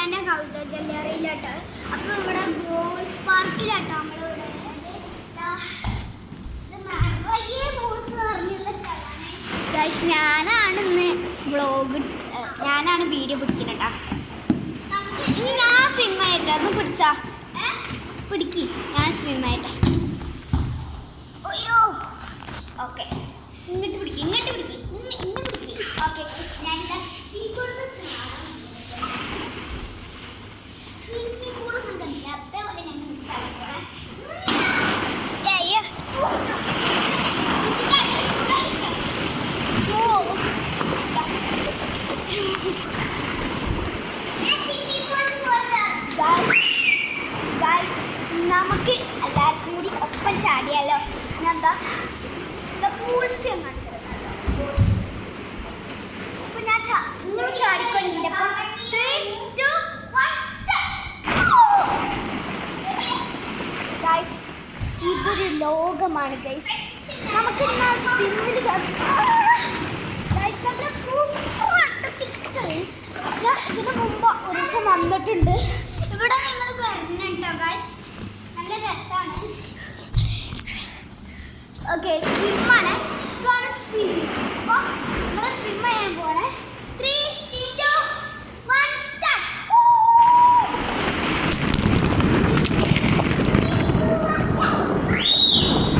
ആശാന്റെ കവിത ജ്വല്ലറിയിലാട്ടോ. അപ്പൊ ഇവിടെ ബോൾസ് പാർക്കിലാട്ടോ നമ്മളിവിടെ. ഞാനാണ് ഇന്ന് ഞാനാണ് വീഡിയോ പിടിക്കുന്നത്. ഇനി ഞാൻ സ്വിമ്മായിട്ടോ. അത് പിടിച്ചാ പിടിക്ക്. ഞാൻ സ്വിമ്മായിട്ടെ. അയ്യോ ഓക്കെ. ഇങ്ങോട്ട് പിടിക്ക്, ഇങ്ങോട്ട് പിടിക്ക്, ഇന്ന് പിടിക്ക്. ഓക്കെ ഞാനിതാ ഈ കൊടുത്ത് സ്വിമ്മിംഗ് പൂൾ കണ്ടില്ല. അതേപോലെ ഞാൻ നമുക്ക് എല്ലാവർക്കും കൂടി ഒപ്പം ചാടിയാലോ. ഞാൻ എന്താ പൂൾസ് അപ്പൊ ഞാൻ നിങ്ങൾ ചാടിക്കൊണ്ടിന്റെ ഇതൊരു ലോകമാണ് ഗൈസ്. നമുക്ക് സ്വിമ്മിൽ സൂപ്പർ ഇഷ്ടമായി. ഇതിന് മുമ്പ് ഒരു ദിവസം വന്നിട്ടുണ്ട്. ഇവിടെ നിങ്ങൾ വരുന്നുണ്ടോ ഗൈസ്? നല്ല രസമാണ്. ഓക്കെ സ്വിമ്മാണ്. ഇതാണ് സ്വിം. അപ്പോൾ നമ്മൾ സ്വിം ചെയ്യാൻ പോകണേ. 3, 2, 1 സ്റ്റാർട്ട്.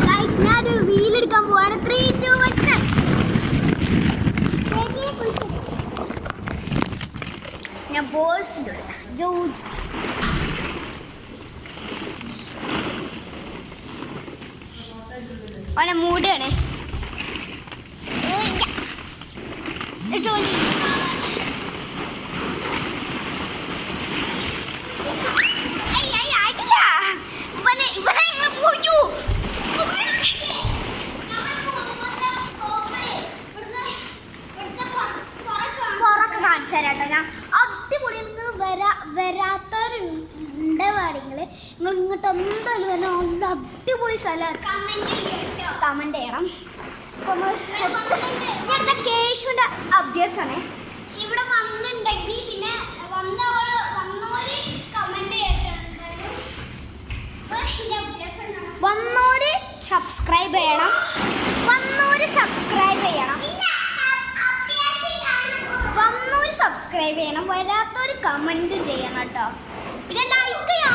ഗൈസ് ഞാനൊരു വീലെടുക്കാൻ പോവാണ്. 3, 2, 1 സ്റ്റാർട്ട്. ഞാൻ ബോൾസിൻ്റെ ജോജ് അവനെ മൂടാണ്. പുറൊക്കെ കാണിച്ചു തരാട്ടോ. ഞാൻ അടിപൊളി. നിങ്ങൾ വരാത്തവരുണ്ട് വേണമെങ്കിൽ നിങ്ങൾ ഇങ്ങോട്ട് എന്തായാലും വരണം. ഒന്ന് അടിപൊളി സ്ഥലമാണ്. കമന്റ് ചെയ്യണം. ഞാനിത് കേശുവിൻ്റെ അഭ്യാസമാണ്. ഇവിടെ വന്നിട്ടുണ്ടെങ്കിൽ പിന്നെ വന്നോര് കമന്റ് വന്നോര് സബ്സ്ക്രൈബ് ചെയ്യണം. വന്നോര് സബ്സ്ക്രൈബ് ചെയ്യണം. വരാത്തൊരു കമന്റ് ചെയ്യണം കേട്ടോ. പിന്നെ ലൈക്ക് ചെയ്യാൻ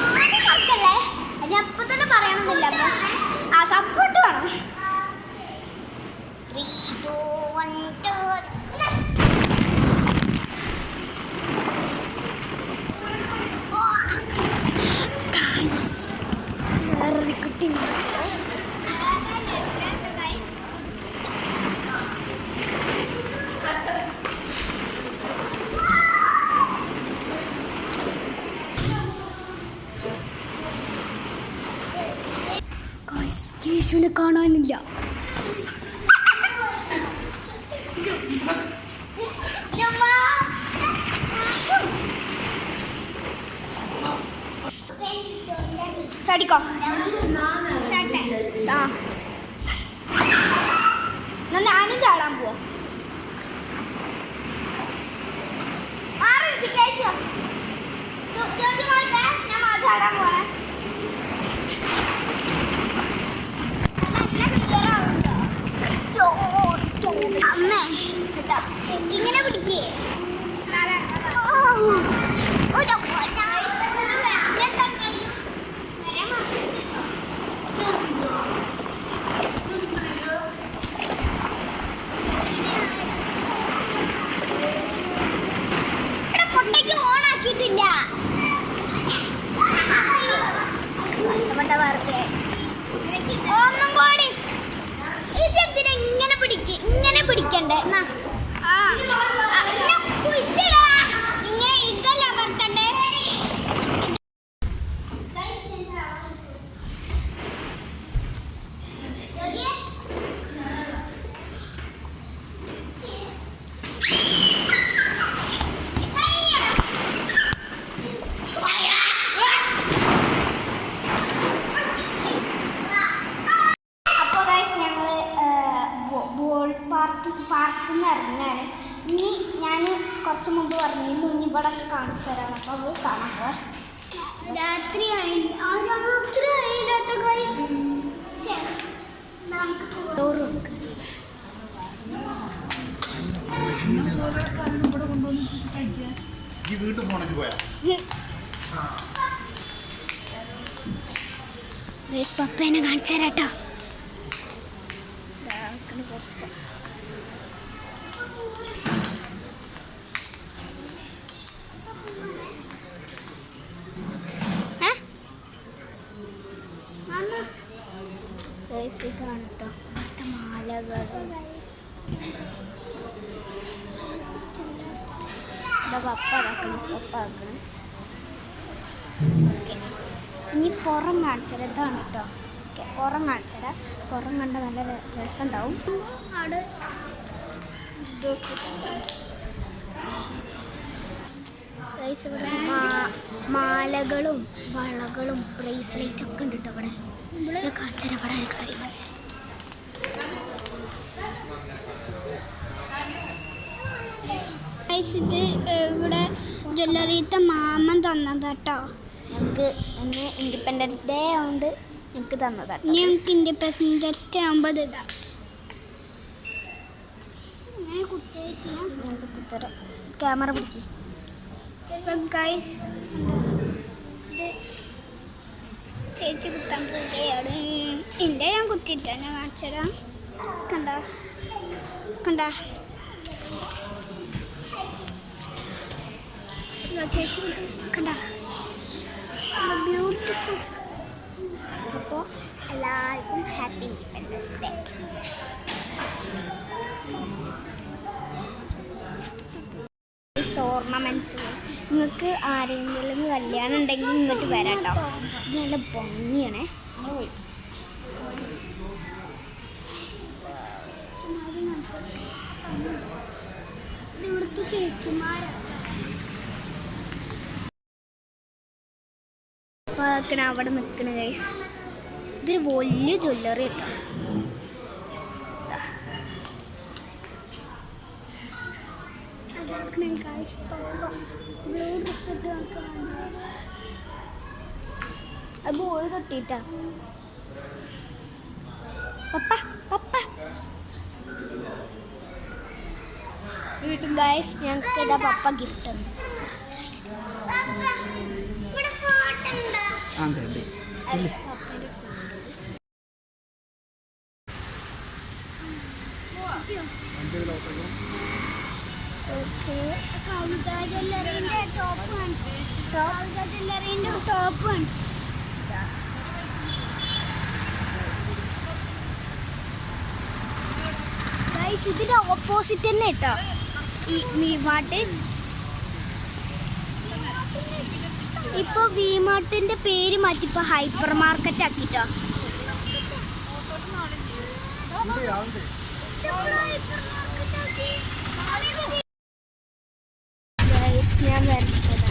മറക്കല്ലേ. അത് അപ്പൊ തന്നെ പറയണമെന്നില്ല. അപ്പൊ ആ സപ്പോർട്ട് വേണം. 3, 2, 1 വേറൊരു കുട്ടി കേശുവിനെ കാണാനില്ല. ചാടിക്കോ. ഞാനും ചാടാൻ പോവാ. ഞാൻ ചാടാൻ പോവാ. അമ്മേ ഇങ്ങനെ പിടിക്കേ. പൊട്ടയ്ക്ക് ഓണാക്കിയിട്ടില്ല. ഒന്നും കൂടി. ഈ ചെന്തിനെ ഇങ്ങനെ പിടിക്കണ്ടേ. ഇങ്ങനെ ഇതല്ല അമർത്തണ്ടേ. പാർക്കിൽ നിന്ന് ഇറങ്ങാണ്. ഇനി ഞാൻ കുറച്ച് മുമ്പ് പറഞ്ഞിരുന്നു ഇനി ഇവിടെ കാണിച്ചു തരാം. അപ്പോൾ അത് കാണാം. രാത്രി ആയിട്ടോ വീട്ടിൽ പോണെങ്കിൽ പോയാ പപ്പേനെ കാണിച്ചു തരാട്ടോ. ഇതാണ് കേട്ടോ ഇവിടുത്തെ മാലകൾ. പപ്പ ആക്കണം. ഇനി പുറം കാണിച്ചത് ഇതാണ് കേട്ടോ. ഓക്കെ, പുറം കാണിച്ചത്. പുറം കണ്ട നല്ല രസമുണ്ടാവും. അവിടെ ഇവിടെ മാലകളും വളകളും ബ്രേസ്ലെറ്റും ഒക്കെ ഉണ്ട് കേട്ടോ. ഇവിടെ കാണിച്ചത് ഇവിടെ കാര്യം കാണിച്ചത്. ഇവിടെ ജ്വല്ലറിത്തെ മാമൻ തന്നതാട്ടോ. ഞങ്ങൾക്ക് ഇന്ന് ഇൻഡിപെൻഡൻസ് ഡേ ആയതുകൊണ്ട് ഞങ്ങൾക്ക് തന്നതാണ്. ഞങ്ങൾക്ക് ഇൻഡിപെൻഡൻസ് ഡേ ആകുമ്പോൾ ഇടാം. ക്യാമറ പിടിക്കും. ചേച്ചി കുത്താൻ പോവുകയാണ്. എൻ്റെ ഞാൻ കുത്തിയിട്ട് തന്നെ കാണിച്ചു തരാം. കണ്ട ചേച്ചി കണ്ട ബ്യൂട്ടിഫുൾ. അപ്പോൾ എല്ലാവർക്കും ഹാപ്പി ഇൻഡിപെൻഡൻസ് ഡേ. ഓർണമെൻറ്റ്സ് നിങ്ങൾക്ക് ആരെങ്കിലും കല്യാണം ഉണ്ടെങ്കിൽ ഇങ്ങോട്ട് വരാം കേട്ടോ. ഇത് നല്ല ഭംഗിയാണേ. ഇവിടുത്തെ ചേച്ചിമാരാണ്. അപ്പോൾ അവിടെ നിൽക്കണ ഗൈസ്. ഇതൊരു വലിയ ജ്വല്ലറി കേട്ടോ. ബോൾ തൊട്ടിട്ടാ പപ്പ വീട്ടിൽ ഗൈസ്. ഞങ്ങൾക്ക് ഇതാ പപ്പ ഗിഫ്റ്റ് ഉണ്ട്. ടോപ്പ് ഇതിന്റെ ഓപ്പോസിറ്റ് തന്നെ കേട്ടോ ഈ വിമാർട്ട്. ഇപ്പൊ വിമാർട്ടിന്റെ പേര് മാറ്റി ഇപ്പൊ ഹൈപ്പർ മാർക്കറ്റ് ആക്കിട്ടോ. ഞാൻ വരച്ചതാണ്.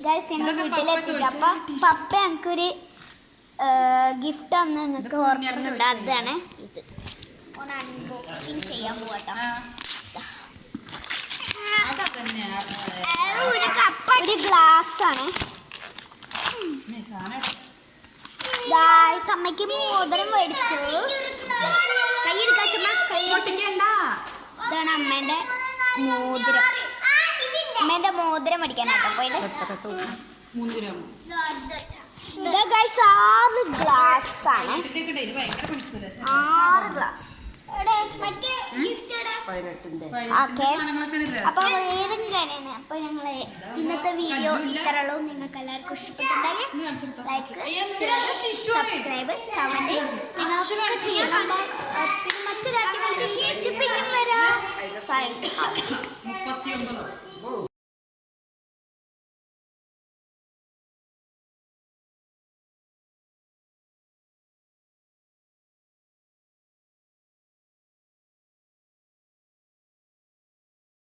ഗൈസ് ഞങ്ങൾ വീട്ടിലെത്തിയിട്ട് അപ്പം പപ്പ ഞങ്ങൾക്കൊരു ഗിഫ്റ്റ് തന്ന് നിങ്ങൾക്ക് ഓർക്കുന്നുണ്ട്. അതാണ് ഇത്. ഒന്ന് അൺബോക്സിങ് ചെയ്യാൻ പോകട്ടോ. ഒരു ഗ്ലാസ് ആണ് ഗൈസ്. അമ്മയ്ക്ക് മോതിരം മേടിച്ചു. കൈയെടുക്കാൻ ചുമ്മാ ഇതാണ് അമ്മേൻ്റെ മോതിരം. അമ്മേൻ്റെ മോതിരം മേടിക്കാനാട്ടോ പോയത്. ഇത് ഗൈസ് 6 ഗ്ലാസ് ആണ്. 6 ഗ്ലാസ്. 18-ന്റെ. ഓക്കെ അപ്പൊ വേറെ കാര്യമാണ്. അപ്പൊ ഞങ്ങളെ ഇന്നത്തെ വീഡിയോ ഇത്രയുള്ളൂ. നിങ്ങൾക്ക് എല്ലാവർക്കും ഇഷ്ടപ്പെട്ടുണ്ടെങ്കിൽ ലൈക്ക് സബ്സ്ക്രൈബ് കമന്റ് നിങ്ങളൊക്കെ ചെയ്യണം. പിന്നെ മറ്റൊരാൾക്ക് പിന്നെയും വരാം. സൈൻ